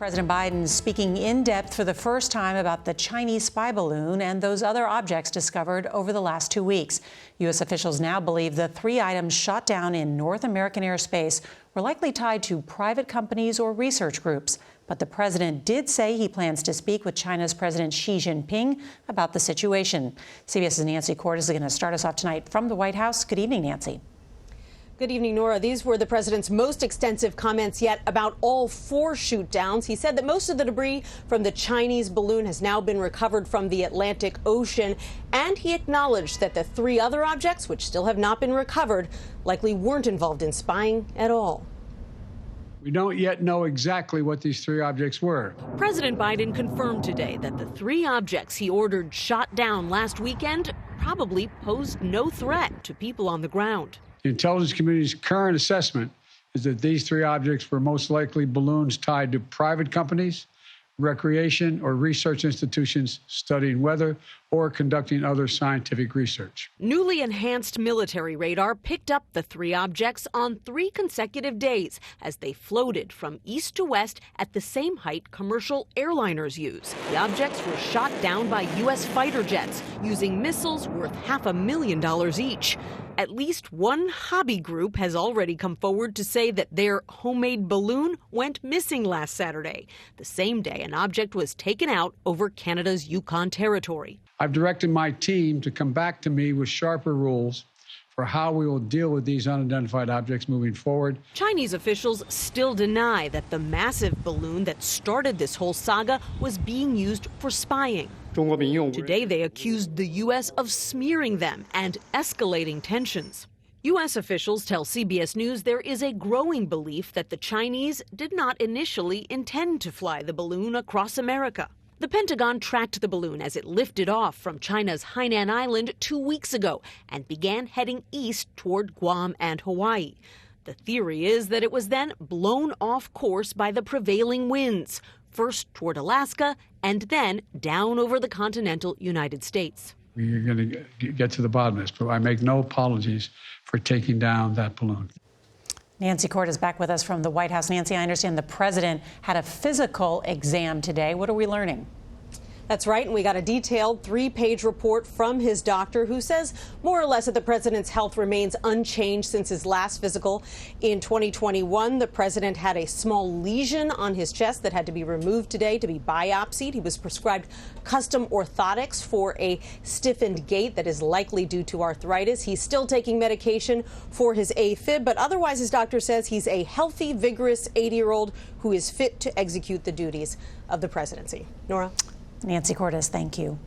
President Biden speaking in depth for the first time about the Chinese spy balloon and those other objects discovered over the last 2 weeks. U.S. officials now believe the 3 items shot down in North American airspace were likely tied to private companies or research groups. But the president did say he plans to speak with China's President Xi Jinping about the situation. CBS's Nancy Cordes is going to start us off tonight from the White House. Good evening, Nancy. Good evening, Nora. These were the president's most extensive comments yet about all 4 shoot-downs. He said that most of the debris from the Chinese balloon has now been recovered from the Atlantic Ocean, and he acknowledged that the 3 other objects, which still have not been recovered, likely weren't involved in spying at all. We don't yet know exactly what these 3 objects were. President Biden confirmed today that the 3 objects he ordered shot down last weekend probably posed no threat to people on the ground. The intelligence community's current assessment is that these 3 objects were most likely balloons tied to private companies, recreation or research institutions studying weather or conducting other scientific research. Newly enhanced military radar picked up the 3 objects on 3 consecutive days as they floated from east to west at the same height commercial airliners use. The objects were shot down by U.S. fighter jets using missiles worth $500,000 each. At least one hobby group has already come forward to say that their homemade balloon went missing last Saturday, the same day an object was taken out over Canada's Yukon territory. I've directed my team to come back to me with sharper rules for how we will deal with these unidentified objects moving forward. Chinese officials still deny that the massive balloon that started this whole saga was being used for spying. Today, they accused the U.S. of smearing them and escalating tensions. U.S. officials tell CBS News there is a growing belief that the Chinese did not initially intend to fly the balloon across America. The Pentagon tracked the balloon as it lifted off from China's Hainan Island 2 weeks ago and began heading east toward Guam and Hawaii. The theory is that it was then blown off course by the prevailing winds, first toward Alaska and then down over the continental United States. We're going to get to the bottom of this, but I make no apologies for taking down that balloon. Nancy Cordes is back with us from the White House. Nancy, I understand the president had a physical exam today. What are we learning? That's right, and we got a detailed 3-page report from his doctor who says more or less that the president's health remains unchanged since his last physical. In 2021, the president had a small lesion on his chest that had to be removed today to be biopsied. He was prescribed custom orthotics for a stiffened gait that is likely due to arthritis. He's still taking medication for his AFib, but otherwise his doctor says he's a healthy, vigorous 80-year-old who is fit to execute the duties of the presidency. Nora? Nancy Cordes, thank you.